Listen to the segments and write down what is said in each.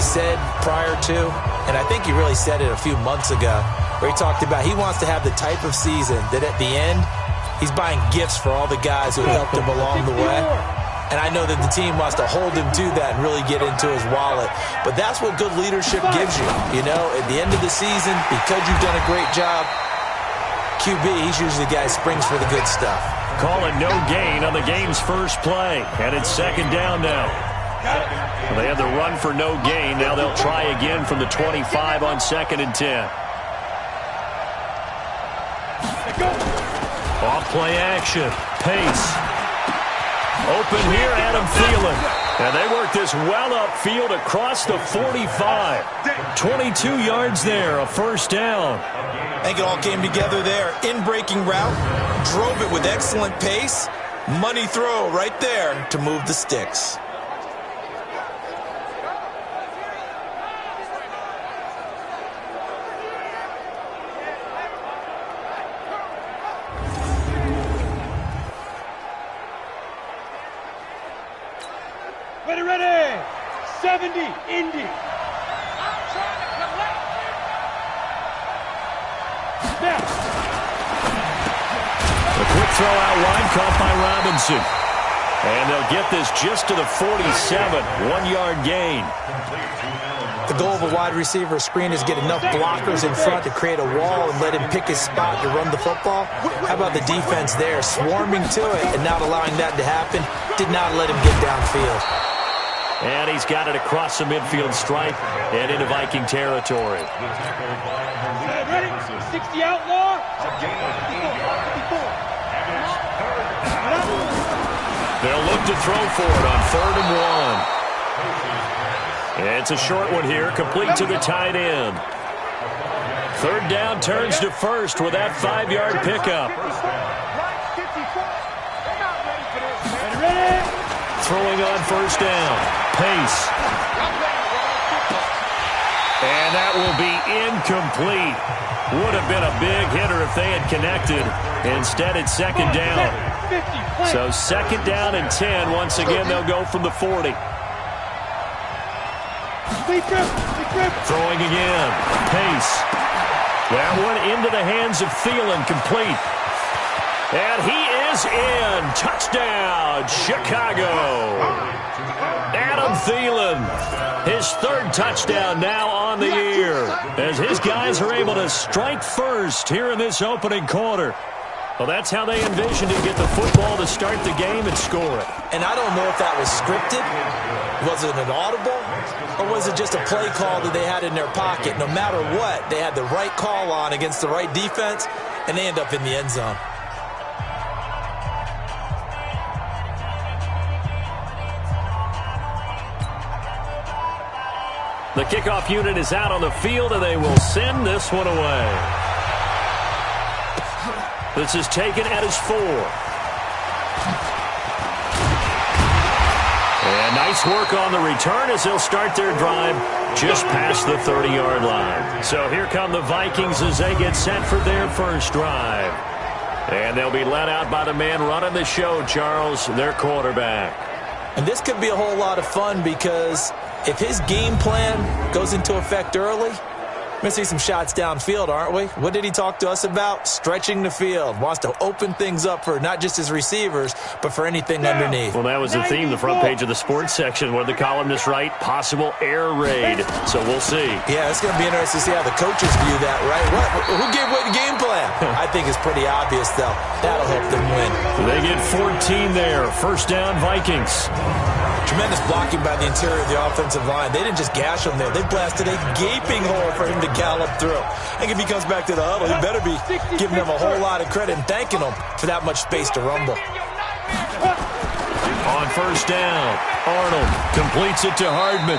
he said prior to, and I think he really said it a few months ago, where he talked about he wants to have the type of season that at the end, he's buying gifts for all the guys who helped him along the way. And I know that the team wants to hold him to that and really get into his wallet. But that's what good leadership gives you. You know, at the end of the season, because you've done a great job, QB, he's usually the guy who springs for the good stuff. Call it no gain on the game's first play. And it's second down now. They had the run for no gain. Now they'll try again from the 25 on 2nd and 10. Off play action. Pace. Open here, Adam Thielen. And they work this well upfield across the 45. 22 yards there, a first down. I think it all came together there. In-breaking route, drove it with excellent pace. Money throw right there to move the sticks. Ready, 70, Indy. Snap. A quick throw out wide, caught by Robinson. And they'll get this just to the 47, 1-yard gain. The goal of a wide receiver screen is get enough blockers in front to create a wall and let him pick his spot to run the football. How about the defense there, swarming to it and not allowing that to happen? Did not let him get downfield. And he's got it across the midfield stripe and into Viking territory. Ready? 60 outlaw. They'll look to throw for it on 3rd and 1. It's a short one here, complete to the tight end. 3rd down turns to 1st with that 5-yard pickup. Throwing on 1st down. Pace. And that will be incomplete. Would have been a big hitter if they had connected. Instead, it's 2nd down. So 2nd down and 10. Once again, they'll go from the 40. Throwing again. Pace. That one into the hands of Thielen, complete. And he is in. Touchdown, Chicago. Adam Thielen, his 3rd touchdown now on the year, as his guys are able to strike first here in this opening quarter. Well, that's how they envisioned to get the football to start the game and score it. And I don't know if that was scripted. Was it an audible? Or was it just a play call that they had in their pocket? No matter what, they had the right call on against the right defense, and they end up in the end zone. The kickoff unit is out on the field, and they will send this one away. This is taken at his 4. And nice work on the return as they'll start their drive just past the 30-yard line. So here come the Vikings as they get set for their first drive. And they'll be led out by the man running the show, Charles, their quarterback. And this could be a whole lot of fun because if his game plan goes into effect early, we're going to see some shots downfield, aren't we? What did he talk to us about? Stretching the field. Wants to open things up for not just his receivers, but for anything underneath. Well, that was the theme, the front page of the sports section, where the columnists write, possible air raid. So we'll see. Yeah, it's going to be interesting to see how the coaches view that, right? Who gave away the game plan? I think it's pretty obvious, though. That'll help them win. They get 14 there. First down, Vikings. Tremendous blocking by the interior of the offensive line. They didn't just gash him there. They blasted a gaping hole for him to gallop through. I think if he comes back to the huddle, he better be giving them a whole lot of credit and thanking them for that much space to rumble. On first down, Arnold completes it to Hardman.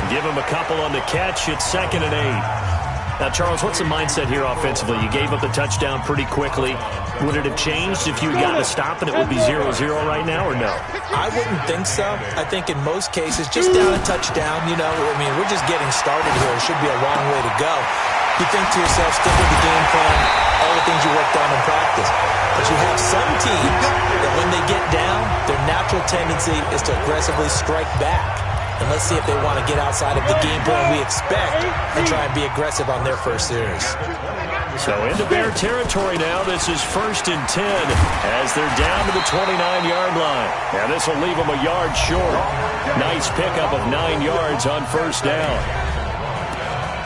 Give him a couple on the catch. It's 2nd and 8. Now, Charles, what's the mindset here offensively? You gave up the touchdown pretty quickly. Would it have changed if you had gotten a stop and it would be 0-0 right now, or no? I wouldn't think so. I think in most cases, just down a touchdown, you know, I mean, we're just getting started here. It should be a long way to go. You think to yourself, stick with the game plan, all the things you worked on in practice. But you have some teams that when they get down, their natural tendency is to aggressively strike back. And let's see if they want to get outside of the game plan we expect and try and be aggressive on their first series. So into Bear territory now. This is 1st and 10 as they're down to the 29-yard line. Now this will leave them a yard short. Nice pickup of 9 yards on first down.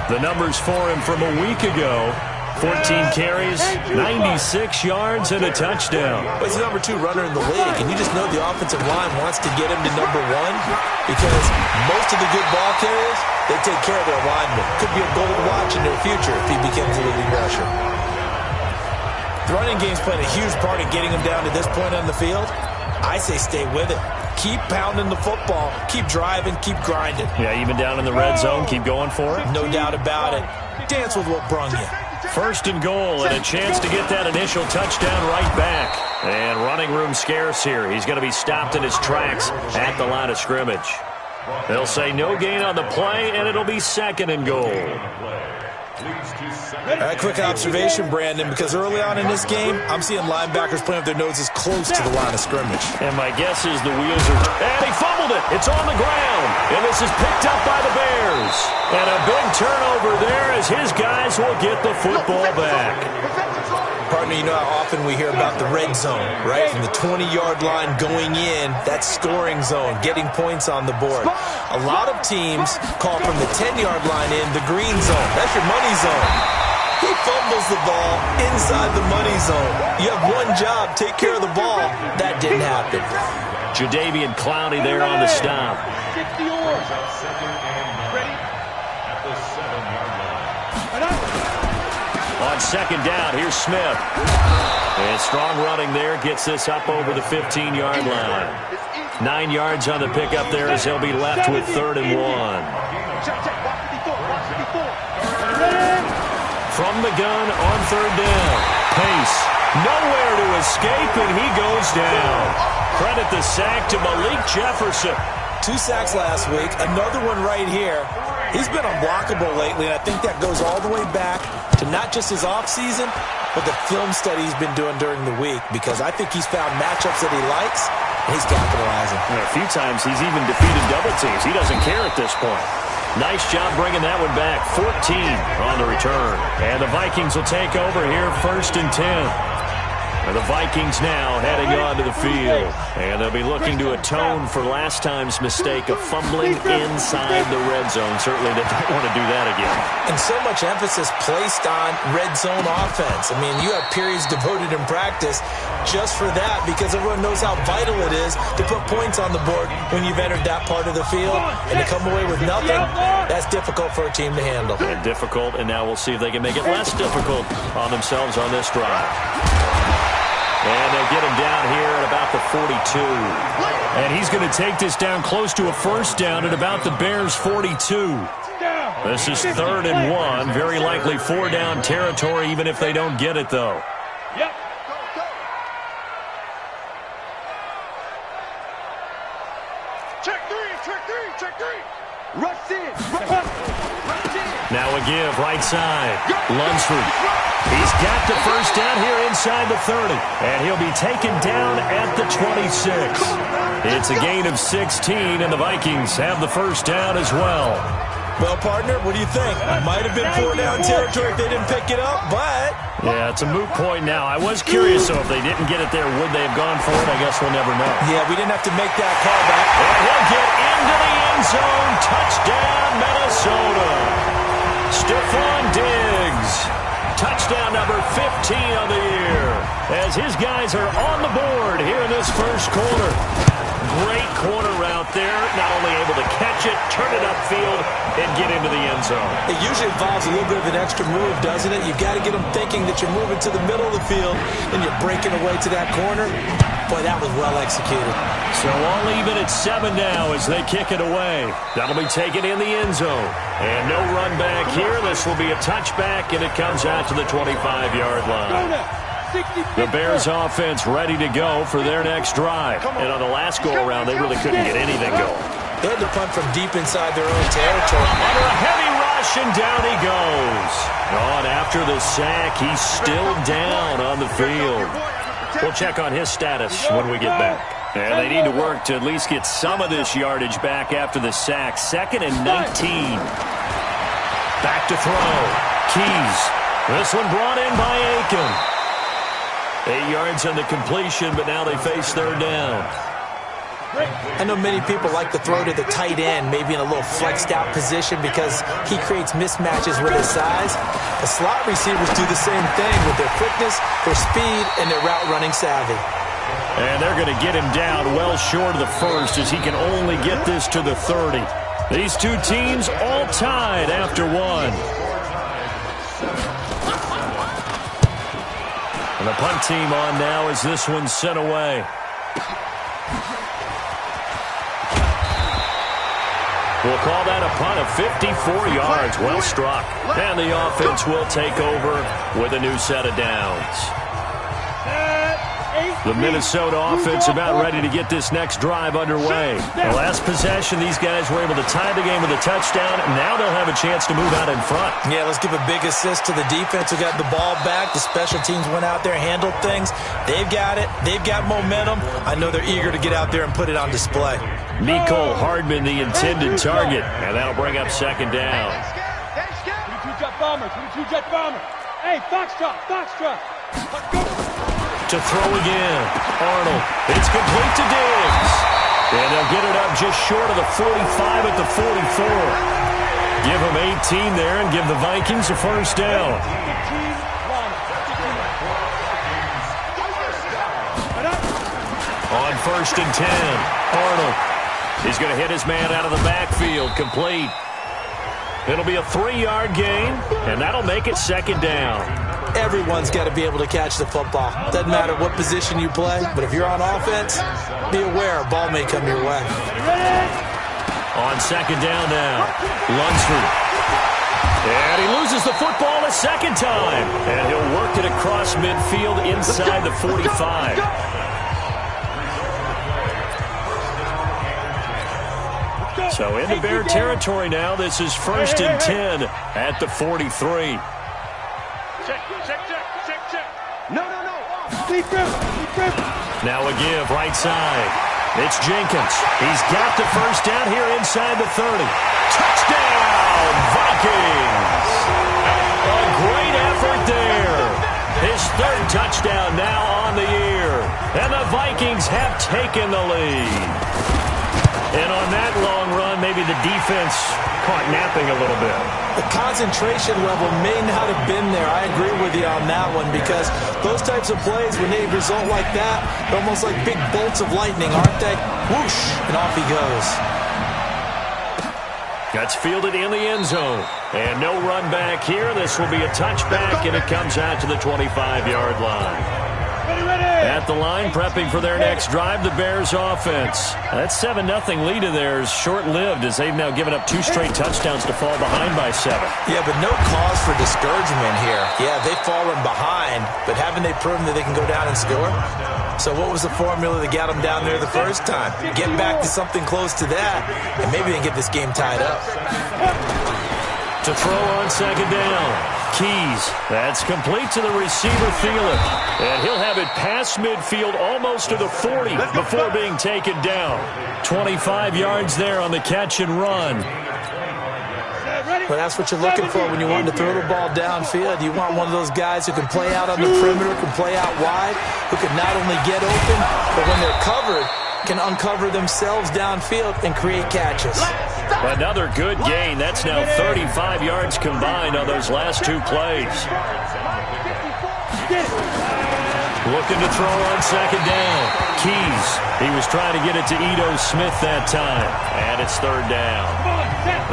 The numbers for him from a week ago: 14 carries, 96 yards, and a touchdown. But he's the number 2 runner in the league, and you just know the offensive line wants to get him to number 1 because most of the good ball carriers, they take care of their linemen. Could be a gold watch in their future if he becomes a leading rusher. The running game's playing a huge part in getting him down to this point on the field. I say stay with it. Keep pounding the football. Keep driving. Keep grinding. Yeah, even down in the red zone, keep going for it. No doubt about it. Dance with what brung you. 1st and goal, and a chance to get that initial touchdown right back. And running room scarce here. He's going to be stopped in his tracks at the line of scrimmage. They'll say no gain on the play, and it'll be 2nd and goal. A quick observation, Brandon, because early on in this game, I'm seeing linebackers playing with their noses close to the line of scrimmage. And my guess is the wheels are... And he fumbled it. It's on the ground. And this is picked up by the Bears. And a big turnover there as his guys will get the football back. Partner, you know how often we hear about the red zone, right? From the 20-yard line going in, that's scoring zone, getting points on the board. A lot of teams call from the 10-yard line in the green zone. That's your money zone. He fumbles the ball inside the money zone. You have one job, take care of the ball. That didn't happen. Jadeveon Clowney there on the stop. On 2nd down, here's Smith. And strong running there, gets this up over the 15-yard line. 9 yards on the pickup there as he'll be left with 3rd and 1. From the gun on 3rd down. Pace, nowhere to escape, and he goes down. Credit the sack to Malik Jefferson. 2 sacks last week, another one right here. He's been unblockable lately, and I think that goes all the way back to not just his offseason, but the film study he's been doing during the week, because I think he's found matchups that he likes, and he's capitalizing. And a few times he's even defeated double teams. He doesn't care at this point. Nice job bringing that one back. 14 on the return. And the Vikings will take over here 1st and 10. And the Vikings now heading onto the field. And they'll be looking to atone for last time's mistake of fumbling inside the red zone. Certainly they don't want to do that again. And so much emphasis placed on red zone offense. I mean, you have periods devoted in practice just for that, because everyone knows how vital it is to put points on the board when you've entered that part of the field. And to come away with nothing, that's difficult for a team to handle. And difficult, and now we'll see if they can make it less difficult on themselves on this drive. And they'll get him down here at about the 42. And he's going to take this down close to a 1st down at about the Bears' 42. This is 3rd and 1. Very likely 4-down territory, even if they don't get it, though. Yep. Check three. Rush in. Now a give, right side. Lunsford. He's got the 1st down here inside the 30. And he'll be taken down at the 26. It's a gain of 16, and the Vikings have the 1st down as well. Well, partner, what do you think? Might have been 4-down territory if they didn't pick it up, but... Yeah, it's a moot point now. I was curious, though, if they didn't get it there, would they have gone for it? I guess we'll never know. Yeah, we didn't have to make that call back. And he'll get into the end zone. Touchdown, Minnesota. Stephon Diggs. Touchdown number 15 on the year, as his guys are on the board here in this first quarter. Great corner route there, not only able to catch it, turn it upfield, and get into the end zone. It usually involves a little bit of an extra move, doesn't it? You've got to get them thinking that you're moving to the middle of the field, and you're breaking away to that corner. Boy, that was well executed. So all even at 7 now as they kick it away. That'll be taken in the end zone. And no run back here. This will be a touchback, and it comes out to the 25-yard line. The Bears offense ready to go for their next drive. And on the last go-around, they really couldn't get anything going. They had to punt from deep inside their own territory. Under a heavy rush, and down he goes. On after the sack, he's still down on the field. We'll check on his status when we get back. And they need to work to at least get some of this yardage back after the sack. 2nd and 19. Back to throw. Keys. This one brought in by Aiken. 8 yards on the completion, but now they face 3rd down. I know many people like to throw to the tight end, maybe in a little flexed out position because he creates mismatches with his size. The slot receivers do the same thing with their quickness, their speed, and their route running savvy. And they're going to get him down well short of the 1st as he can only get this to the 30. These two teams all tied after 1. And the punt team on now as this one's sent away. We'll call that a punt of 54 yards. Well struck. And the offense will take over with a new set of downs. The Minnesota offense about ready to get this next drive underway. The last possession, these guys were able to tie the game with a touchdown. Now they'll have a chance to move out in front. Yeah, let's give a big assist to the defense who got the ball back. The special teams went out there, handled things. They've got it. They've got momentum. I know they're eager to get out there and put it on display. Mecole Hardman, the intended target. And that'll bring up 2nd down. 22-jet bomber, 22-jet bomber. Hey, Foxtrot, Foxtrot. Let's go. To throw again. Arnold. It's complete to Diggs. And they'll get it up just short of the 45 at the 44. Give them 18 there and give the Vikings a 1st down. On 1st and 10. Arnold. He's going to hit his man out of the backfield. Complete. It'll be a 3-yard gain, and that'll make it 2nd down. Everyone's got to be able to catch the football. Doesn't matter what position you play, but if you're on offense, be aware a ball may come your way. On 2nd down now, Lunsford. And he loses the football a 2nd time. And he'll work it across midfield inside the 45. So into Bear territory now. This is 1st and 10 at the 43. Check. No. Deep grip. Now a give, right side. It's Jenkins. He's got the 1st down here inside the 30. Touchdown, Vikings! A great effort there. His 3rd touchdown now on the year. And the Vikings have taken the lead. And on that long run, maybe the defense caught napping a little bit. The concentration level may not have been there. I agree with you on that one because those types of plays, when they result like that, they're almost like big bolts of lightning, aren't they? Whoosh, and off he goes. That's fielded in the end zone. And no run back here. This will be a touchback, and it comes out to the 25-yard line. At the line, prepping for their next drive, the Bears offense. That 7-0 lead of theirs short-lived as they've now given up 2 straight touchdowns to fall behind by 7. Yeah, but no cause for discouragement here. Yeah, they've fallen behind, but haven't they proven that they can go down and score? So what was the formula that got them down there the first time? Get back to something close to that, and maybe they can get this game tied up. To throw on 2nd down. Keys. That's complete to the receiver, Thielen. And he'll have it past midfield almost to the 40 before being taken down. 25 yards there on the catch and run. Well, that's what you're looking for when you want to throw the ball downfield. You want one of those guys who can play out on the perimeter, can play out wide, who can not only get open, but when they're covered, can uncover themselves downfield and create catches. Another good gain. That's now 35 yards combined on those last 2 plays. Looking to throw on 2nd down. Keys. He was trying to get it to Ito Smith that time. And it's 3rd down.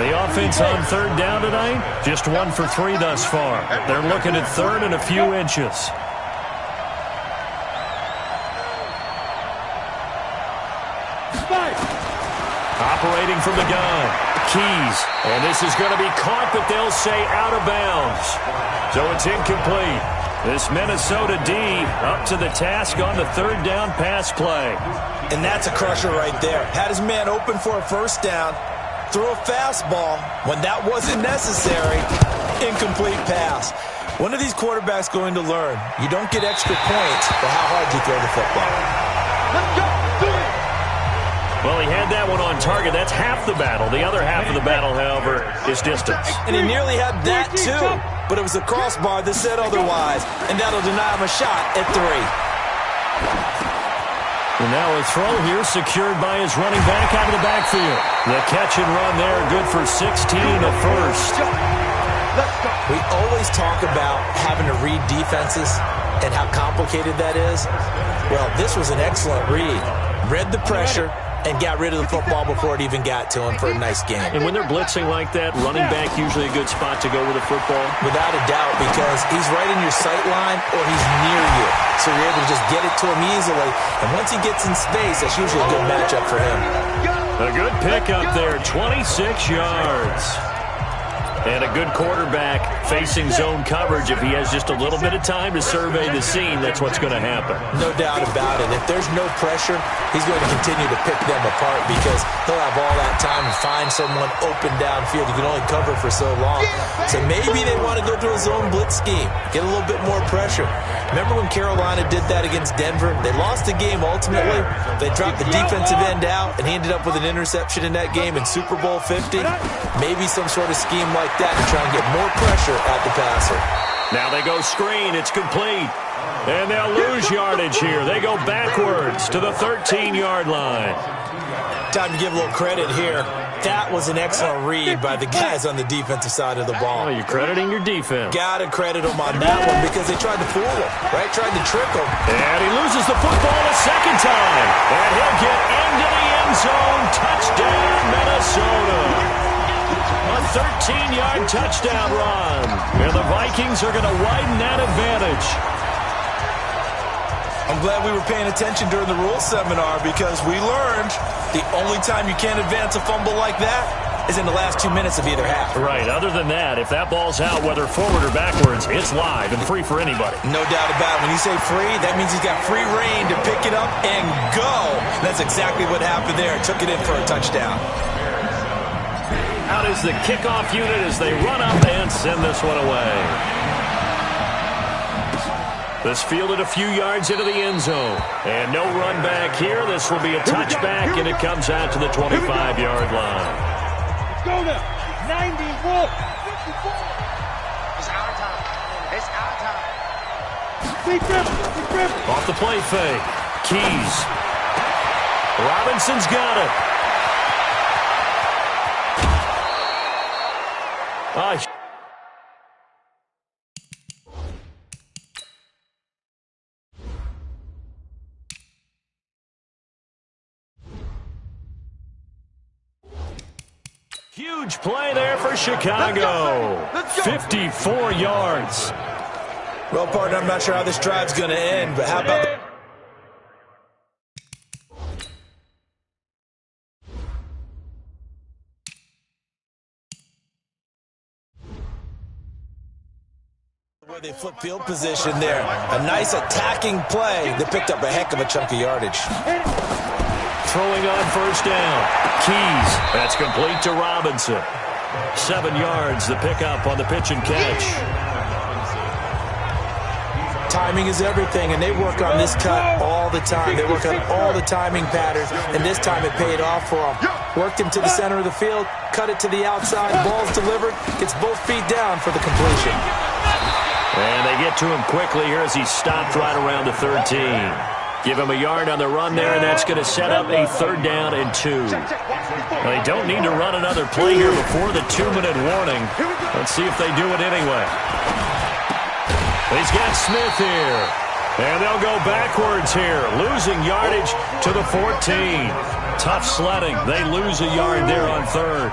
The offense on 3rd down tonight, just 1 for 3 thus far. They're looking at 3rd and a few inches. Operating from the gun. Keys. And this is going to be caught, but they'll say out of bounds. So it's incomplete. This Minnesota D up to the task on the 3rd down pass play. And that's a crusher right there. Had his man open for a 1st down. Threw a fastball when that wasn't necessary. Incomplete pass. One of these quarterbacks going to learn. You don't get extra points for how hard you throw the football. Let's go. Do it. Well, he had that one on target. That's half the battle. The other half of the battle, however, is distance. And he nearly had that, too. But it was the crossbar that said otherwise. And that'll deny him a shot at 3. And now a throw here secured by his running back out of the backfield. The catch and run there, good for 16 at first. We always talk about having to read defenses and how complicated that is. Well, this was an excellent read. Read the pressure and got rid of the football before it even got to him for a nice game. And when they're blitzing like that, running back usually a good spot to go with the football? Without a doubt, because he's right in your sight line or he's near you. So you're able to just get it to him easily. And once he gets in space, that's usually a good matchup for him. A good pickup there, 26 yards. And a good quarterback facing zone coverage. If he has just a little bit of time to survey the scene, that's what's going to happen. No doubt about it. If there's no pressure, he's going to continue to pick them apart because he'll have all that time to find someone open downfield. You can only cover for so long. So maybe they want to go to a zone blitz scheme, get a little bit more pressure. Remember when Carolina did that against Denver? They lost the game ultimately. They dropped the defensive end out, and he ended up with an interception in that game in Super Bowl 50. Maybe some sort of scheme like that to try and get more pressure at the passer. Now they go screen. It's complete. And they'll lose yardage here. They go backwards to the 13-yard line. Time to give a little credit here. That was an excellent read by the guys on the defensive side of the ball. Oh, you're crediting your defense. Got to credit them on that one because they tried to fool him, right? Tried to trick him. And he loses the football a second time. And he'll get into the end zone. Touchdown, Minnesota. A 13-yard touchdown run. And the Vikings are going to widen that advantage. I'm glad we were paying attention during the rules seminar because we learned the only time you can't advance a fumble like that is in the last 2 minutes of either half. Right. Other than that, if that ball's out, whether forward or backwards, it's live and free for anybody. No doubt about it. When you say free, that means he's got free reign to pick it up and go. That's exactly what happened there. Took it in for a touchdown. Out is the kickoff unit as they run up and send this one away. This fielded a few yards into the end zone. And no run back here. This will be a touchback, and it comes out to the 25-yard line. Let's go now. 91. 54. It's our time. It's our time. Big dribble. Off the play fake. Keys. Robinson's got it. Huge play there for Chicago. 54 yards. Well, partner, I'm not sure how this drive's going to end, but how about the way they flip field position there. A nice attacking play that picked up a heck of a chunk of yardage. Throwing on first down. Keys. That's complete to Robinson. 7 yards, the pickup on the pitch and catch. Timing is everything, and they work on this cut all the time. They work on all the timing patterns, and this time it paid off for them. Worked him to the center of the field, cut it to the outside, ball's delivered, gets both feet down for the completion. And they get to him quickly here as he stopped right around the 13. Give him a yard on the run there, and that's going to set up a 3rd down and 2. Well, they don't need to run another play here before the 2-minute warning. Let's see if they do it anyway. He's got Smith here. And they'll go backwards here, losing yardage to the 14. Tough sledding. They lose a yard there on 3rd.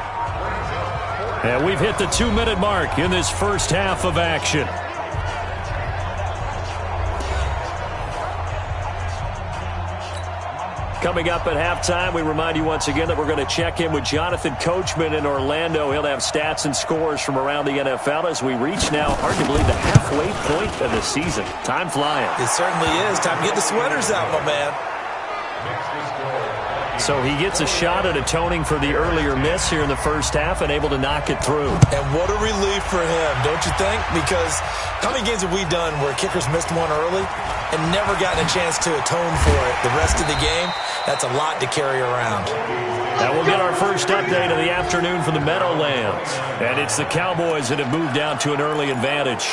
And we've hit the 2-minute mark in this first half of action. Coming up at halftime, we remind you once again that we're going to check in with Jonathan Coachman in Orlando. He'll have stats and scores from around the NFL as we reach now, hard to believe, the halfway point of the season. Time flying. It certainly is. Time to get the sweaters out, my man. So he gets a shot at atoning for the earlier miss here in the first half and able to knock it through. And what a relief for him, don't you think? Because how many games have we done where kickers missed one early and never gotten a chance to atone for it the rest of the game? That's a lot to carry around. Now we'll get our first update of the afternoon from the Meadowlands. And it's the Cowboys that have moved down to an early advantage.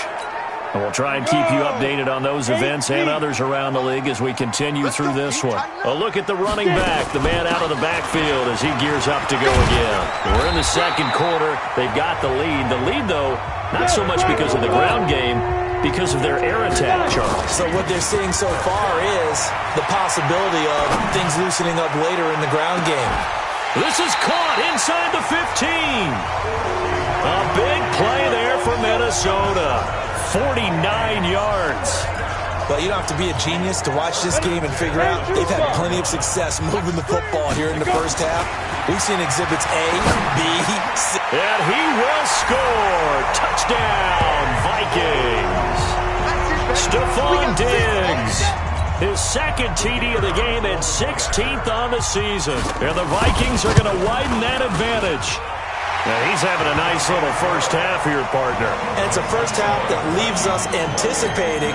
And we'll try and keep you updated on those events and others around the league as we continue through this one. A look at the running back, the man out of the backfield as he gears up to go again. We're in the second quarter. They've got the lead. The lead, though, not so much because of the ground game, because of their air attack, Charles. So what they're seeing so far is the possibility of things loosening up later in the ground game. This is caught inside the 15. A big play there for Minnesota. 49 yards. Well, you don't have to be a genius to watch this game and figure out they've had plenty of success moving the football here in the first half. We've seen exhibits A, B, C. And he will score. Touchdown, Vikings. Stephon Diggs. His second TD of the game and 16th on the season. And the Vikings are going to widen that advantage. Now he's having a nice little first half here, partner. And it's a first half that leaves us anticipating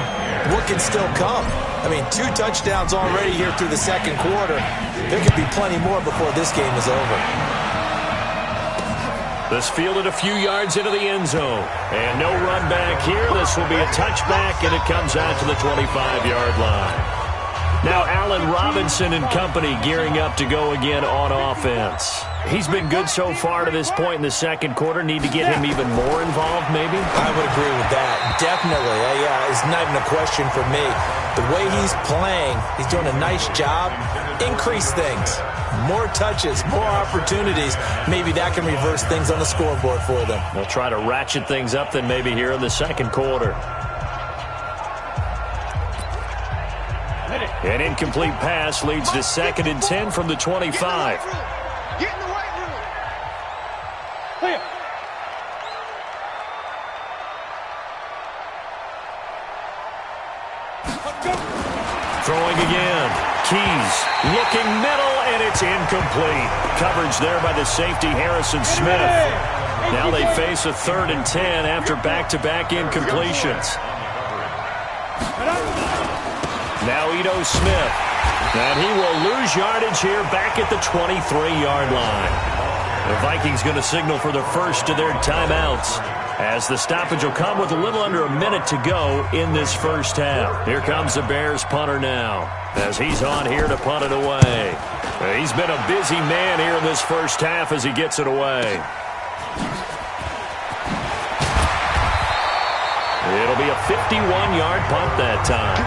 what can still come. I mean, 2 touchdowns already here through the second quarter. There could be plenty more before this game is over. This fielded a few yards into the end zone. And no run back here. This will be a touchback, and it comes out to the 25-yard line. Now Allen Robinson and company gearing up to go again on offense. He's been good so far to this point in the second quarter. Need to get him even more involved, maybe? I would agree with that. Definitely. Yeah, it's not even a question for me. The way he's playing, he's doing a nice job. Increase things. More touches, more opportunities. Maybe that can reverse things on the scoreboard for them. They'll try to ratchet things up then maybe here in the second quarter. An incomplete pass leads to 2nd and 10 from the 25. Get in the weight room. Clear. Throwing again. Keys looking middle, and it's incomplete. Coverage there by the safety, Harrison Smith. Now they face a 3rd and 10 after back-to-back incompletions. Now Ito Smith. And he will lose yardage here back at the 23-yard line. The Vikings going to signal for the first of their timeouts, as the stoppage will come with a little under a minute to go in this first half. Here comes the Bears punter now, as he's on here to punt it away. He's been a busy man here in this first half as he gets it away. It'll be a 51-yard punt that time.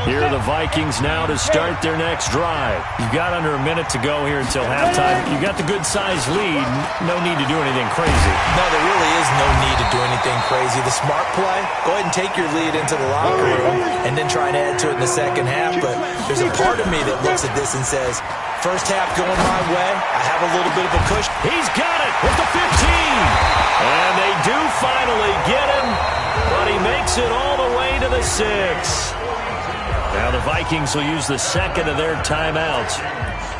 Here are the Vikings now to start their next drive. You've got under a minute to go here until halftime. You've got the good-sized lead. No need to do anything crazy. No, there really is no need to do anything crazy. The smart play, go ahead and take your lead into the locker room and then try and add to it in the second half. But there's a part of me that looks at this and says, first half going my way, I have a little bit of a cushion. He's got it at the 15. And they do finally get him, but he makes it all the way to the 6. Now the Vikings will use the second of their timeouts,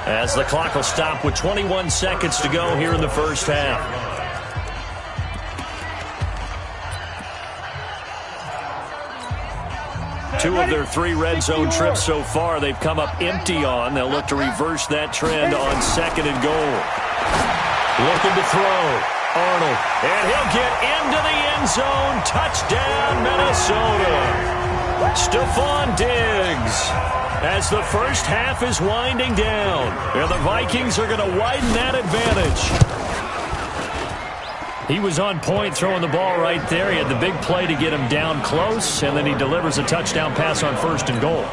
as the clock will stop with 21 seconds to go here in the first half. Two of their 3 red zone trips so far they've come up empty on. They'll look to reverse that trend on 2nd and goal. Looking to throw. Arnold. And he'll get into the end zone. Touchdown, Minnesota. Stephon Diggs, as the first half is winding down. And the Vikings are going to widen that advantage. He was on point throwing the ball right there. He had the big play to get him down close, and then he delivers a touchdown pass on 1st and goal.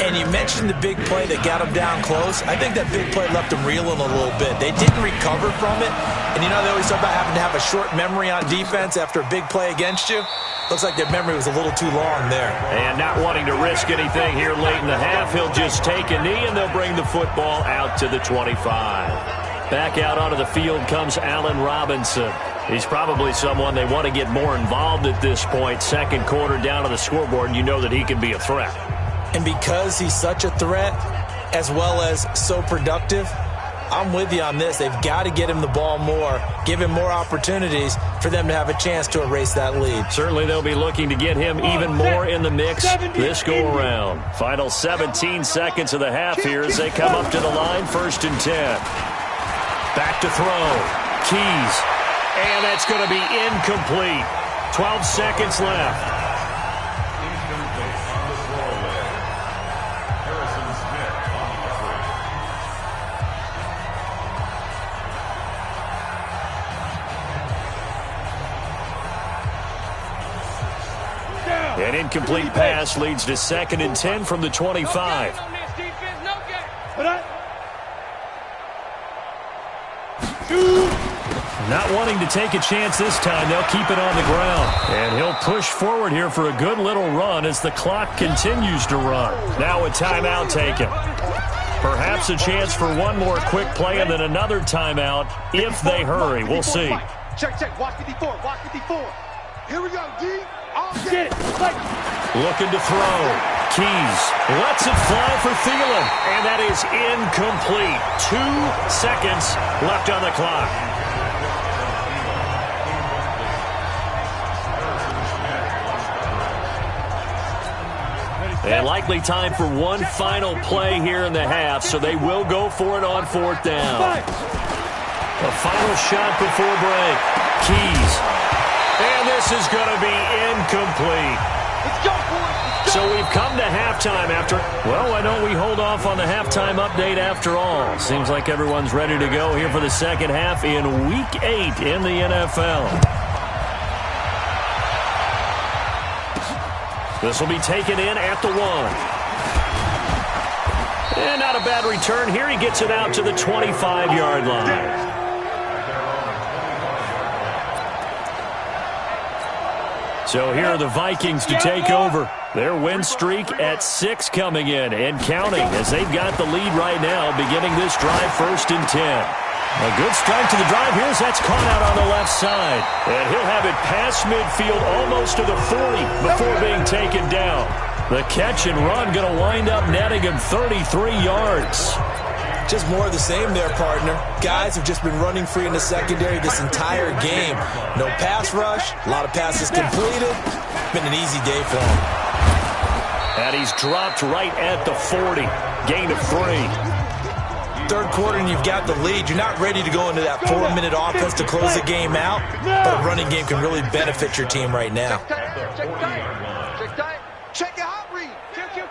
And you mentioned the big play that got him down close. I think that big play left him reeling a little bit. They didn't recover from it. And you know they always talk about having to have a short memory on defense after a big play against you. Looks like their memory was a little too long there. And not wanting to risk anything here late in the half, he'll just take a knee, and they'll bring the football out to the 25. Back out onto the field comes Allen Robinson. He's probably someone they want to get more involved at this point. Second quarter down to the scoreboard, and you know that he can be a threat. And because he's such a threat, as well as so productive, I'm with you on this. They've got to get him the ball more, give him more opportunities for them to have a chance to erase that lead. Certainly they'll be looking to get him even more in the mix this go-around. Final 17 seconds of the half here as they come up to the line, 1st and 10. Back to throw. Keys. And that's going to be incomplete. 12 seconds left. An incomplete pass leads to 2nd and 10 from the 25. Not wanting to take a chance this time, they'll keep it on the ground. And he'll push forward here for a good little run as the clock continues to run. Now a timeout taken. Perhaps a chance for one more quick play and then another timeout if they hurry. We'll see. Check. Watch 54. Watch 54. Here we go, D. Looking to throw. Keys lets it fly for Thielen. And that is incomplete. 2 seconds left on the clock. And likely time for one final play here in the half, so they will go for it on 4th down. A final shot before break. Keys. And this is going to be incomplete. Let's go, boys. So we've come to halftime after, well, why don't we hold off on the halftime update after all? Seems like everyone's ready to go here for the second half in Week 8 in the NFL. This will be taken in at the 1. And not a bad return here. He gets it out to the 25-yard line. So here are the Vikings to take over. Their win streak at 6 coming in and counting as they've got the lead right now beginning this drive 1st and 10. A good start to the drive here as that's caught out on the left side. And he'll have it past midfield almost to the 40 before being taken down. The catch and run going to wind up netting him 33 yards. Just more of the same there, partner. Guys have just been running free in the secondary this entire game. No pass rush, a lot of passes completed. Been an easy day for him. And he's dropped right at the 40. Gain of 3. 3rd quarter and you've got the lead. You're not ready to go into that 4-minute offense to close the game out, but a running game can really benefit your team right now. Check your hot read. Kill.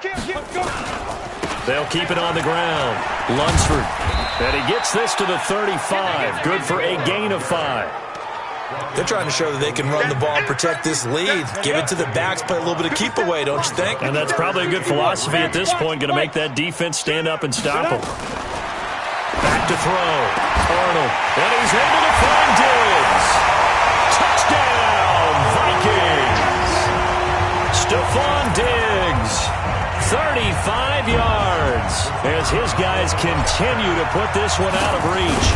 They'll keep it on the ground. Lunsford. And he gets this to the 35. Good for a gain of 5. They're trying to show that they can run the ball and protect this lead. Give it to the backs, play a little bit of keep away, don't you think? And that's probably a good philosophy at this point. Going to make that defense stand up and stop them. Back to throw. Arnold. And he's able to find Diggs. Touchdown, Vikings. Stephon Diggs. 35 yards as his guys continue to put this one out of reach.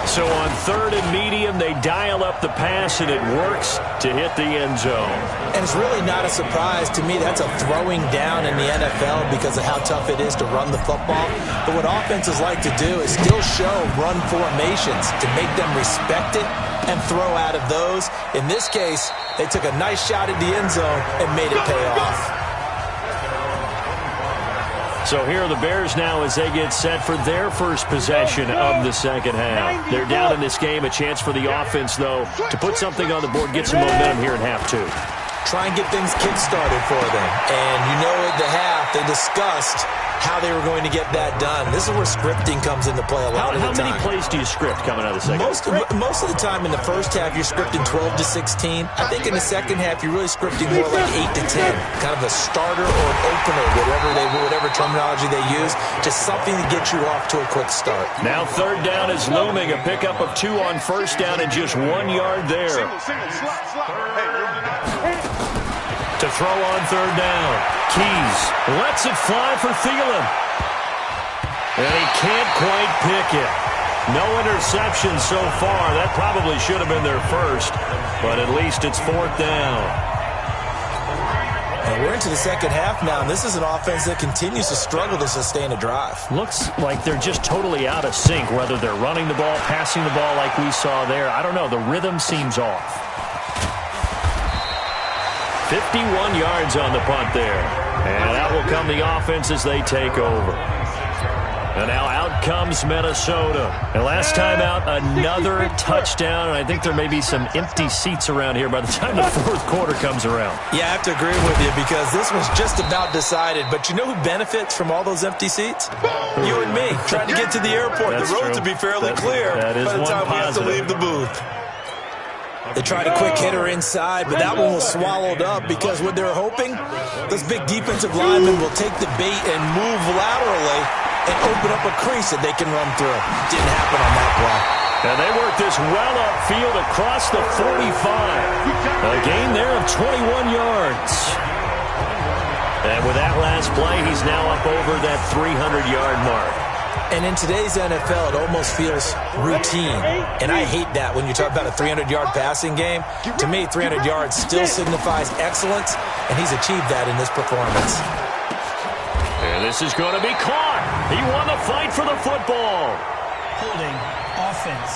So on 3rd and medium, they dial up the pass, and it works to hit the end zone. And it's really not a surprise to me. That's a throwing down in the NFL because of how tough it is to run the football. But what offenses like to do is still show run formations to make them respect it and throw out of those. In this case, they took a nice shot at the end zone and made it pay off. So here are the Bears now as they get set for their first possession of the second half. They're down in this game. A chance for the offense, though, to put something on the board, get some momentum here in half 2. Try and get things kick-started for them. And you know at the half, they discussed how they were going to get that done. This is where scripting comes into play a lot of the time. How many plays do you script coming out of the second half? Most of the time in the first half, you're scripting 12 to 16. I think in the second half, you're really scripting more like 8 to 10. Kind of a starter or an opener, whatever terminology they use. Just something to get you off to a quick start. Now 3rd down is looming. A pickup of 2 on 1st down and just 1 yard there. To throw on 3rd down. Keys lets it fly for Thielen. And he can't quite pick it. No interception so far. That probably should have been their first, but at least it's 4th down. And we're into the second half now, and this is an offense that continues to struggle to sustain a drive. Looks like they're just totally out of sync, whether they're running the ball, passing the ball like we saw there. I don't know. The rhythm seems off. 51 yards on the punt there. And out will come the offense as they take over. And now out comes Minnesota. And last time out, another touchdown. And I think there may be some empty seats around here by the time the fourth quarter comes around. Yeah, I have to agree with you because this was just about decided. But you know who benefits from all those empty seats? You and me, trying to get to the airport. That's the roads true. will be fairly clear that is by the time we have to leave the booth. They tried a quick hitter inside, but that one was swallowed up because what they're hoping, those big defensive linemen will take the bait and move laterally and open up a crease that they can run through. Didn't happen on that play. And they work this well upfield across the 45. A gain there of 21 yards. And with that last play, he's now up over that 300-yard mark. And in today's NFL, it almost feels routine. And I hate that when you talk about a 300-yard passing game. To me, 300 yards still signifies excellence, and he's achieved that in this performance. And this is going to be caught. He won the fight for the football. Holding offense.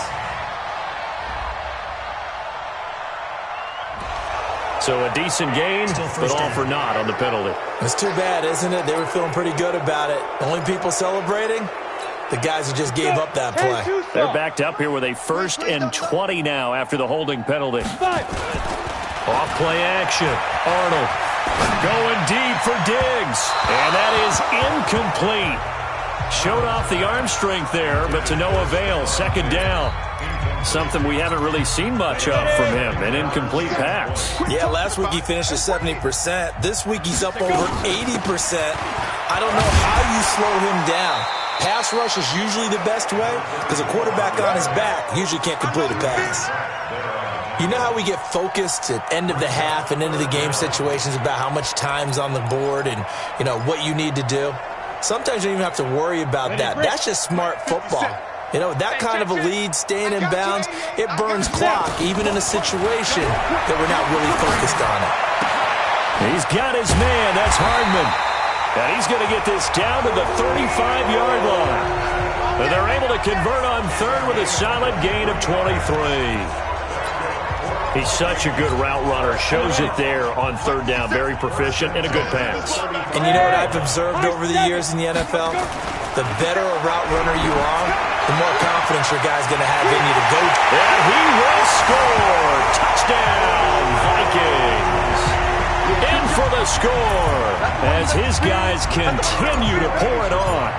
So a decent gain, but all for naught on the penalty. It's too bad, isn't it? They were feeling pretty good about it. Only people celebrating? The guys who just gave up that play. They're backed up here with a 1st and 20 now after the holding penalty. Off play action. Arnold going deep for Diggs. And that is incomplete. Showed off the arm strength there, but to no avail. 2nd down. Something we haven't really seen much of from him, an incomplete pass. Yeah, last week he finished at 70%. This week he's up over 80%. I don't know how you slow him down. Pass rush is usually the best way because a quarterback on his back usually can't complete a pass. You know how we get focused at end of the half and end of the game situations about how much time's on the board and, you know, what you need to do? Sometimes you don't even have to worry about that. That's just smart football. You know, that kind of a lead, staying in bounds, it burns clock, even in a situation that we're not really focused on it. He's got his man. That's Hardman. And he's going to get this down to the 35-yard line. And they're able to convert on 3rd with a solid gain of 23. He's such a good route runner. Shows it there on 3rd down. Very proficient and a good pass. And you know what I've observed over the years in the NFL? The better a route runner you are, the more confidence your guy's going to have in you to go. And he will score. Touchdown, Vikings. In for the score as his guys continue to pour it on.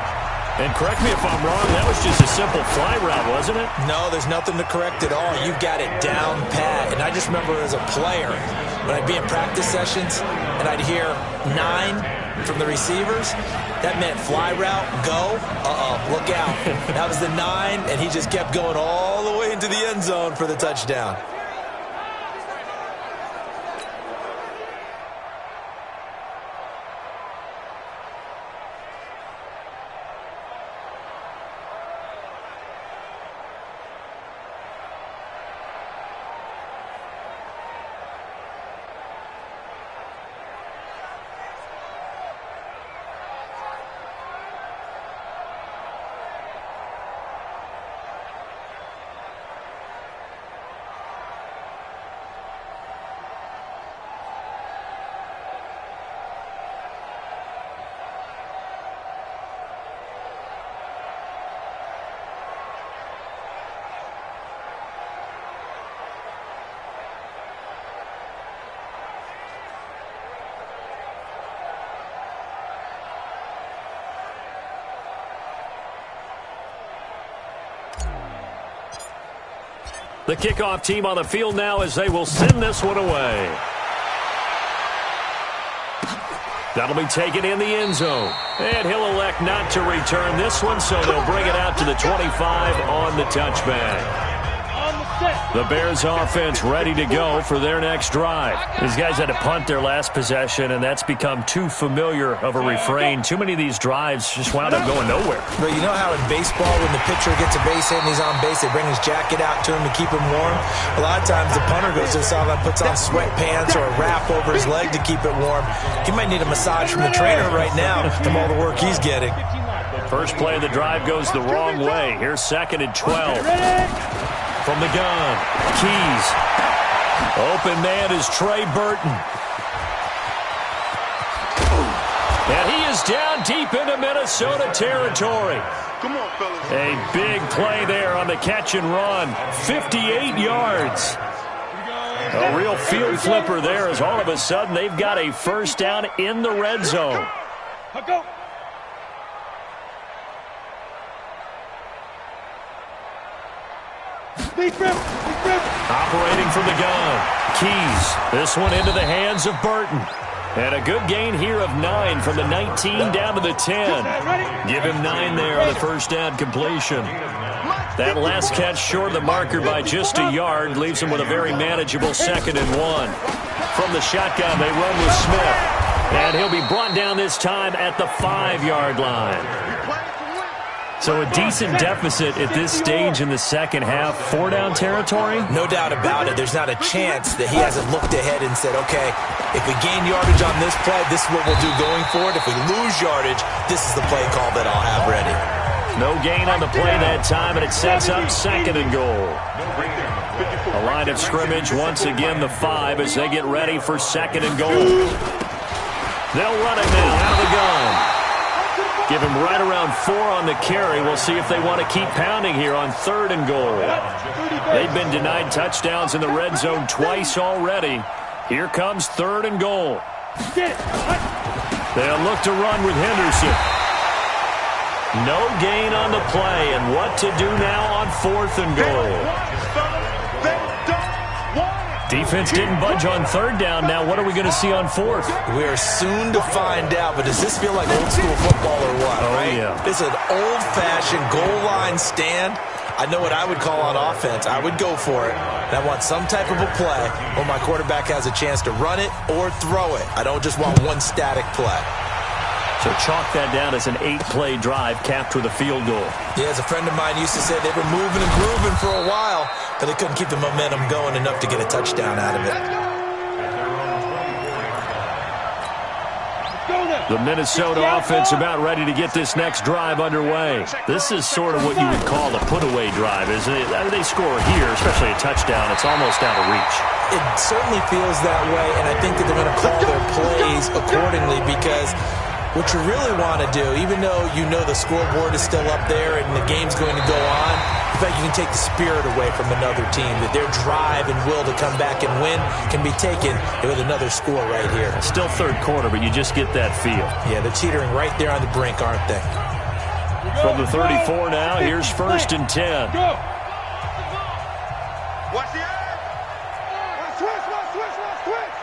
And correct me if I'm wrong, that was just a simple fly route, wasn't it? No, there's nothing to correct at all. You've got it down pat. And I just remember as a player, when I'd be in practice sessions and I'd hear 9 from the receivers, that meant fly route, go, look out. That was the 9, and he just kept going all the way into the end zone for the touchdown. The kickoff team on the field now as they will send this one away. That'll be taken in the end zone. And he'll elect not to return this one, so they'll bring it out to the 25 on the touchback. The Bears offense ready to go for their next drive. These guys had to punt their last possession, and that's become too familiar of a refrain. Too many of these drives just wound up going nowhere. But you know how in baseball, when the pitcher gets a base hit and he's on base, they bring his jacket out to him to keep him warm? A lot of times the punter goes to the sideline, puts on sweatpants or a wrap over his leg to keep it warm. He might need a massage from the trainer right now from all the work he's getting. First play of the drive goes the wrong way. Here's 2nd and 12. From the gun, Keys. Open man is Trey Burton. And he is down deep into Minnesota territory. Come on, fellas. A big play there on the catch and run. 58 yards. A real field flipper there as all of a sudden they've got a first down in the red zone. Go. Operating from the gun, Keys. This one into the hands of Burton. And a good gain here of 9 from the 19 down to the 10. Give him 9 there on the first down completion. That last catch short of the marker by just a yard leaves him with a very manageable 2nd and 1. From the shotgun, they run with Smith. And he'll be brought down this time at the 5-yard line. So a decent deficit at this stage in the second half. 4-down territory? No doubt about it. There's not a chance that he hasn't looked ahead and said, okay, if we gain yardage on this play, this is what we'll do going forward. If we lose yardage, this is the play call that I'll have ready. No gain on the play that time, and it sets up 2nd and goal. A line of scrimmage, once again the 5 as they get ready for 2nd and goal. They'll run it now out of the gun. Give him right around 4 on the carry. We'll see if they want to keep pounding here on 3rd and goal. They've been denied touchdowns in the red zone twice already. Here comes 3rd and goal. They'll look to run with Henderson. No gain on the play, and what to do now on 4th and goal. Defense didn't budge on 3rd down. Now what are we going to see on 4th? We are soon to find out, but does this feel like old school football or what, right? Yeah. This is an old-fashioned goal line stand. I know what I would call on offense. I would go for it. And I want some type of a play where my quarterback has a chance to run it or throw it. I don't just want one static play. So chalk that down as an 8-play drive capped with a field goal. Yeah, as a friend of mine used to say, they were moving and grooving for a while, but they couldn't keep the momentum going enough to get a touchdown out of it. The Minnesota offense about ready to get this next drive underway. This is sort of what you would call a put-away drive, isn't it? They score here, especially a touchdown. It's almost out of reach. It certainly feels that way, and I think that they're going to call their plays accordingly because what you really want to do, even though you know the scoreboard is still up there and the game's going to go on, in fact, you can take the spirit away from another team, that their drive and will to come back and win can be taken with another score right here. Still 3rd quarter, but you just get that feel. Yeah, they're teetering right there on the brink, aren't they? From the 34 now, here's 1st and 10. Watch the eye. Switch.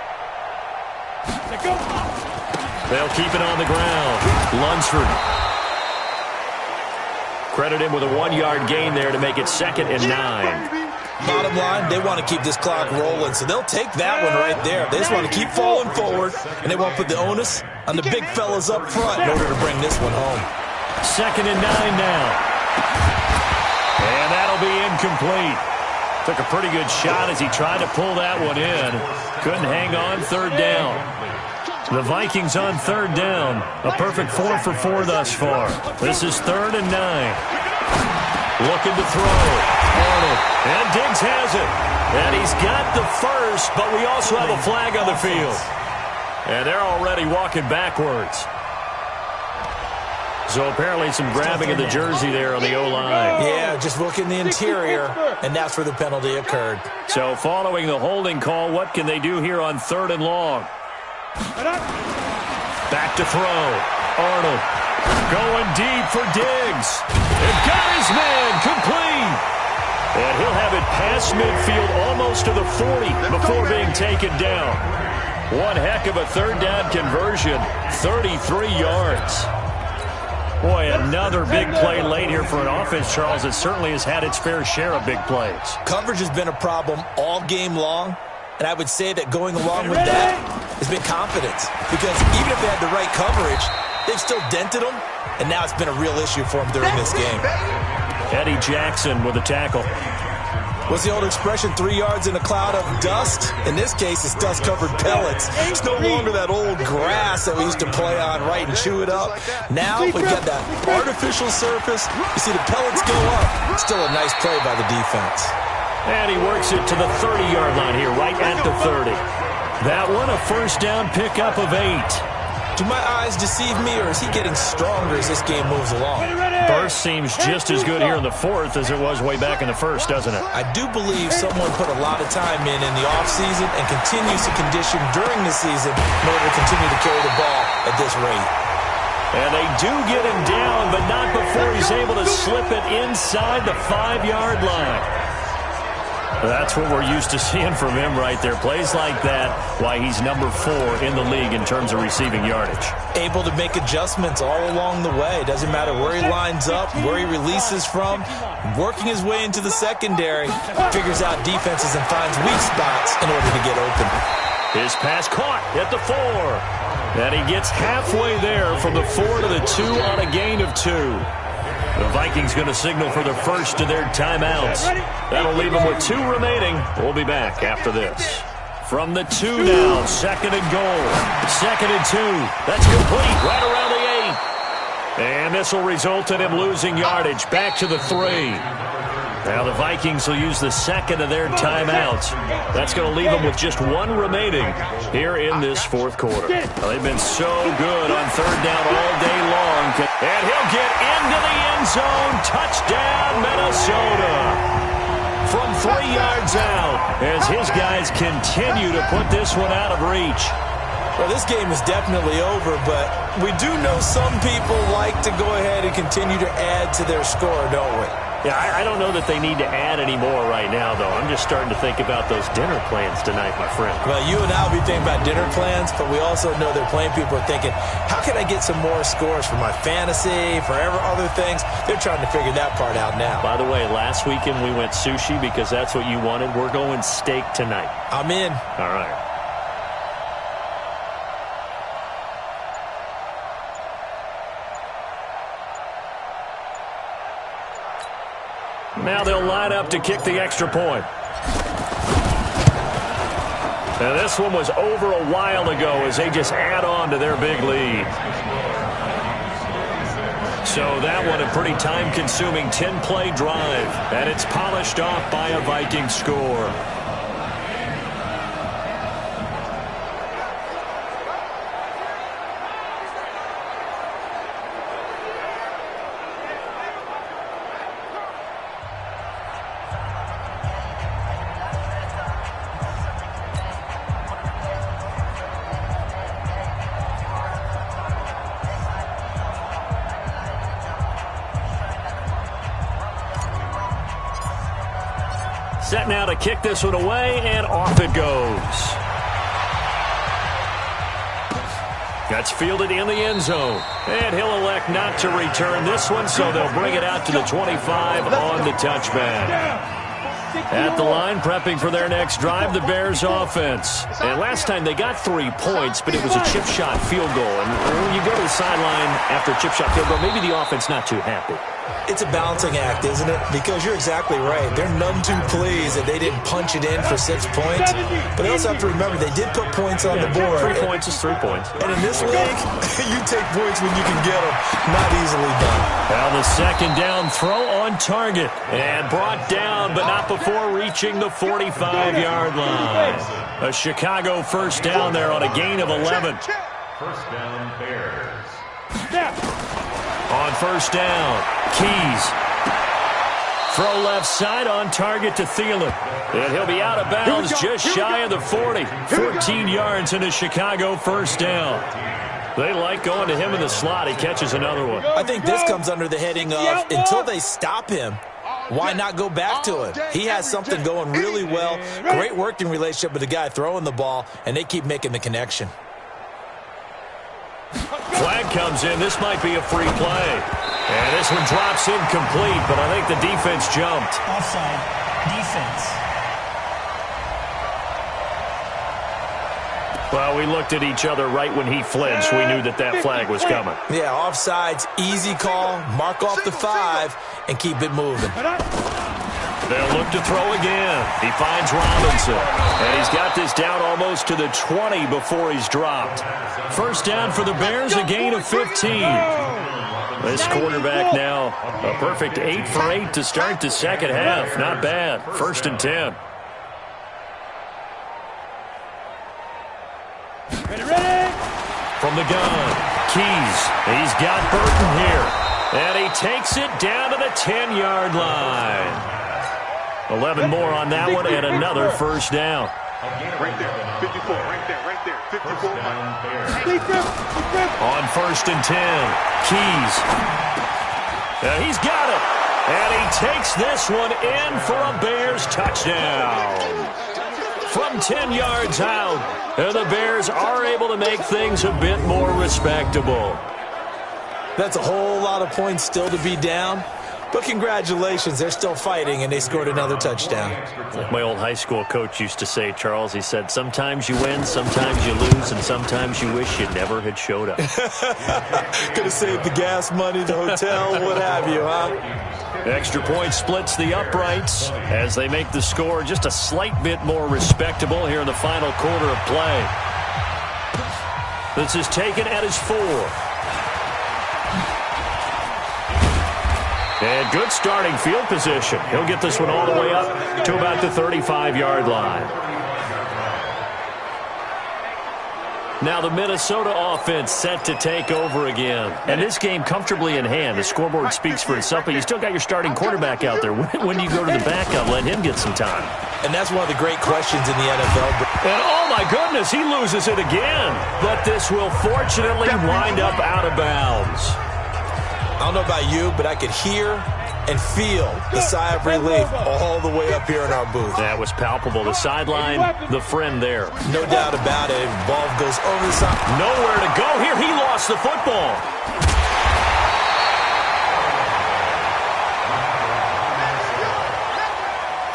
They'll keep it on the ground. Lunsford. Credit him with a 1-yard gain there to make it 2nd and 9. Bottom line, they want to keep this clock rolling, so they'll take that one right there. They just want to keep falling forward, and they won't put the onus on the big fellas up front in order to bring this one home. 2nd and 9 now. And that'll be incomplete. Took a pretty good shot as he tried to pull that one in. Couldn't hang on 3rd down. The Vikings on 3rd down. A perfect 4 for 4 thus far. This is 3rd and 9. Looking to throw. Arnold. And Diggs has it. And he's got the first, but we also have a flag on the field. And they're already walking backwards. So apparently some grabbing of the jersey there on the O-line. Yeah, just look in the interior, and that's where the penalty occurred. So following the holding call, what can they do here on 3rd and long? Back to throw. Arnold going deep for Diggs. And got his man complete. And he'll have it past midfield almost to the 40 before being taken down. One heck of a 3rd down conversion. 33 yards. Boy, another big play late here for an offense, Charles. It certainly has had its fair share of big plays. Coverage has been a problem all game long, and I would say that going along with that has been confidence. Because even if they had the right coverage, they've still dented them, and now it's been a real issue for them during this game. Eddie Jackson with a tackle. What's the old expression, 3 yards in a cloud of dust? In this case, it's dust-covered pellets. It's no longer that old grass that we used to play on, right, and chew it up. Now we've got that artificial surface. You see the pellets go up. Still a nice play by the defense. And he works it to the 30-yard line here, right at the 30. That one, a first down pickup of 8. Do my eyes deceive me, or is he getting stronger as this game moves along? Burst seems just as good here in the 4th as it was way back in the 1st, doesn't it? I do believe someone put a lot of time in the offseason and continues to condition during the season in order to continue to carry the ball at this rate. And they do get him down, but not before he's able to slip it inside the 5-yard line. That's what we're used to seeing from him right there. Plays like that, why he's number 4 in the league in terms of receiving yardage. Able to make adjustments all along the way. Doesn't matter where he lines up, where he releases from. Working his way into the secondary. Figures out defenses and finds weak spots in order to get open. His pass caught at the 4. And he gets halfway there from the 4 to the 2 on a gain of 2. The Vikings going to signal for the first of their timeouts. That'll leave them with 2 remaining. We'll be back after this. From the 2 now, 2nd and goal. 2nd and 2. That's complete right around the 8. And this will result in him losing yardage back to the 3. Now the Vikings will use the 2nd of their timeouts. That's going to leave them with just 1 remaining here in this 4th quarter. Well, they've been so good on 3rd down all day long. And he'll get into the end zone. Touchdown, Minnesota. From 3 yards out as his guys continue to put this one out of reach. Well, this game is definitely over, but we do know some people like to go ahead and continue to add to their score, don't we? Yeah, I don't know that they need to add any more right now, though. I'm just starting to think about those dinner plans tonight, my friend. Well, you and I will be thinking about dinner plans, but we also know that playing people are thinking, how can I get some more scores for my fantasy, for other things? They're trying to figure that part out now. By the way, last weekend we went sushi because that's what you wanted. We're going steak tonight. I'm in. All right. Now they'll line up to kick the extra point. And this one was over a while ago as they just add on to their big lead. So that one a pretty time-consuming 10-play drive. And it's polished off by a Viking score. Set now to kick this one away, and off it goes. That's fielded in the end zone. And he'll elect not to return this one, so they'll bring it out to the 25 on the touchback. At the line, prepping for their next drive, the Bears offense. And last time they got 3 points, but it was a chip shot field goal. And when you go to the sideline after a chip shot field goal, maybe the offense not too happy. It's a balancing act, isn't it? Because you're exactly right. They're none too pleased that they didn't punch it in for 6 points. But they also have to remember they did put points on the board. 3 points is 3 points. And in this league, you take points when you can get them. Not easily done. Now the 2nd down throw on target. And brought down, but not before reaching the 45-yard line. A Chicago first down there on a gain of 11. First down, Bears. On first down, Keys. Throw left side on target to Thielen. And he'll be out of bounds just shy of the 40. 14 yards in a Chicago first down. They like going to him in the slot. He catches another one. I think this comes under the heading of until they stop him, why not go back to him? He has something going really well. Great working relationship with the guy throwing the ball, and they keep making the connection. Flag comes in. This might be a free play. And this one drops incomplete, but I think the defense jumped. Offside. Defense. Well, we looked at each other right when he flinched. We knew that flag was coming. Yeah, offsides, easy call. Mark off the 5 and keep it moving. They'll look to throw again. He finds Robinson. And he's got this down almost to the 20 before he's dropped. First down for the Bears, a gain of 15. This quarterback now, a perfect 8 for 8 to start the second half. Not bad. 1st and 10. Ready? From the gun, Keys. He's got Burton here. And he takes it down to the 10-yard line. 11 more on that one and another first down. Right there, 54, right there, 54. On 1st and 10, Keys. He's got it. And he takes this one in for a Bears touchdown. From 10 yards out, and the Bears are able to make things a bit more respectable. That's a whole lot of points still to be down. But congratulations, they're still fighting, and they scored another touchdown. Like my old high school coach used to say, Charles, he said, sometimes you win, sometimes you lose, and sometimes you wish you never had showed up. Could have saved the gas money, the hotel, what have you, huh? Extra point splits the uprights as they make the score just a slight bit more respectable here in the final quarter of play. This is taken at his 4. And good starting field position. He'll get this one all the way up to about the 35-yard line. Now the Minnesota offense set to take over again. And this game comfortably in hand. The scoreboard speaks for itself, but you still got your starting quarterback out there. When do you go to the backup? Let him get some time. And that's one of the great questions in the NFL. And oh my goodness, he loses it again. But this will fortunately wind up out of bounds. I don't know about you, but I could hear and feel the sigh of relief all the way up here in our booth. That was palpable. The sideline, the friend there. No doubt about it. Ball goes over the side. Nowhere to go here. He lost the football.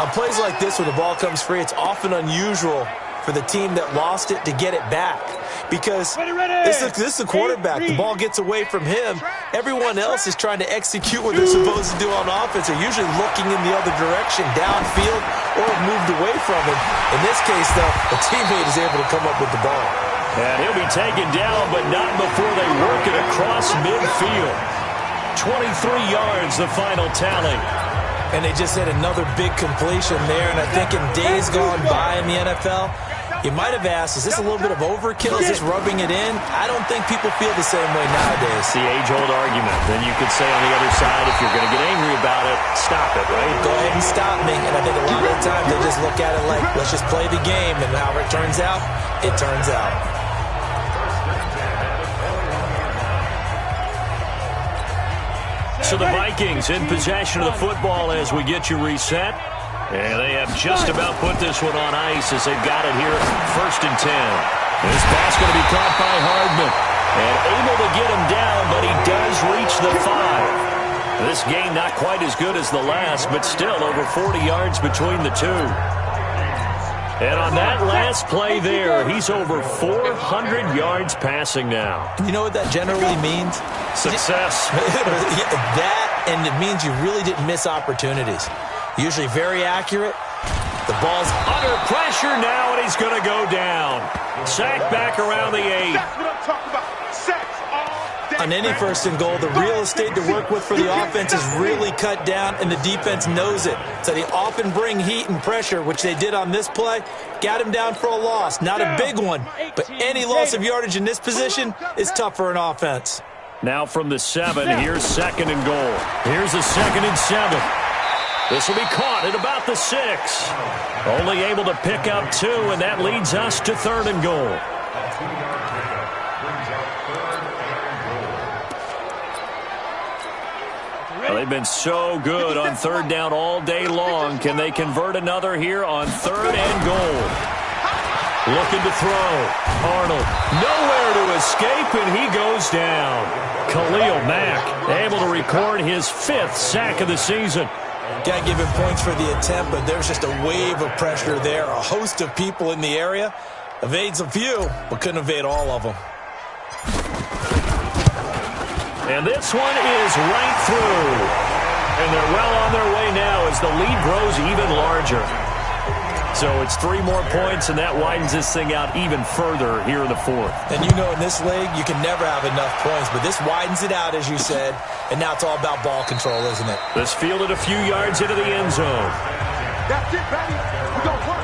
On plays like this where the ball comes free, it's often unusual for the team that lost it to get it back. Because this is the quarterback. The ball gets away from him. Everyone else is trying to execute what they're supposed to do on offense. They're usually looking in the other direction, downfield, or moved away from him. In this case, though, a teammate is able to come up with the ball. And he'll be taken down, but not before they work it across midfield. 23 yards, the final tally. And they just hit another big completion there. And I think in days gone by in the NFL, you might have asked, is this a little bit of overkill? Is this rubbing it in? I don't think people feel the same way nowadays. The age-old argument. Then you could say on the other side, if you're going to get angry about it, stop it, right? Go ahead and stop me. And I think a lot of the times they just look at it like, let's just play the game. And however it turns out, it turns out. So the Vikings in possession of the football as we get you reset. And they have just about put this one on ice as they've got it here, 1st and 10. This pass going to be caught by Hardman. And able to get him down, but he does reach the 5. This game not quite as good as the last, but still over 40 yards between the two. And on that last play there, he's over 400 yards passing now. You know what that generally means? Success. That, and it means you really didn't miss opportunities. Usually very accurate. The ball's under pressure now, and he's going to go down. Sacked back around the 8. That's what I'm talking about. Sacks all day. On any 1st and goal, the real estate to work with for the offense is really cut down, and the defense knows it. So they often bring heat and pressure, which they did on this play. Got him down for a loss. Not a big one, but any loss of yardage in this position is tough for an offense. Now from the 7, here's 2nd and goal. Here's a 2nd and 7. This will be caught at about the 6. Only able to pick up 2, and that leads us to 3rd and goal. Well, they've been so good on 3rd down all day long. Can they convert another here on 3rd and goal? Looking to throw. Arnold nowhere to escape, and he goes down. Khalil Mack able to record his 5th sack of the season. Got to give him points for the attempt, but there's just a wave of pressure there. A host of people in the area. Evades a few, but couldn't evade all of them. And this one is right through. And they're well on their way now as the lead grows even larger. So it's 3 more points, and that widens this thing out even further here in the 4th. And you know in this league, you can never have enough points, but this widens it out, as you said, and now it's all about ball control, isn't it? This fielded a few yards into the end zone. That's it, baby. We're going to work.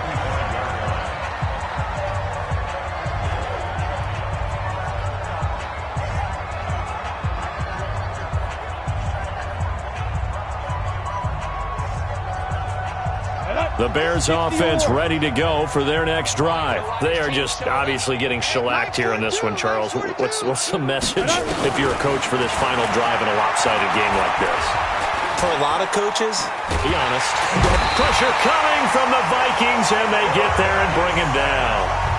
The Bears offense ready to go for their next drive. They are just obviously getting shellacked here in this one, Charles. What's the message if you're a coach for this final drive in a lopsided game like this? For a lot of coaches, be honest. Pressure coming from the Vikings, and they get there and bring him down.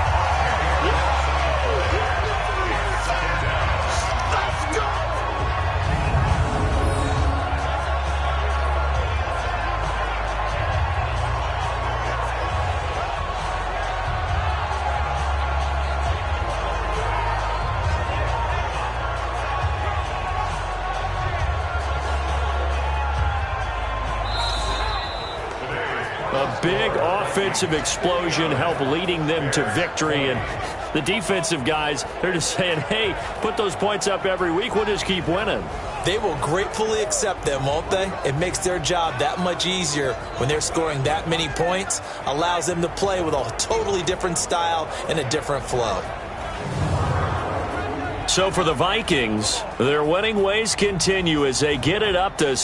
Big offensive explosion helped leading them to victory, and the defensive guys, they're just saying, hey, put those points up every week, we'll just keep winning. They will gratefully accept them, won't they? It makes their job that much easier when they're scoring that many points, allows them to play with a totally different style and a different flow. So for the Vikings, their winning ways continue as they get it up to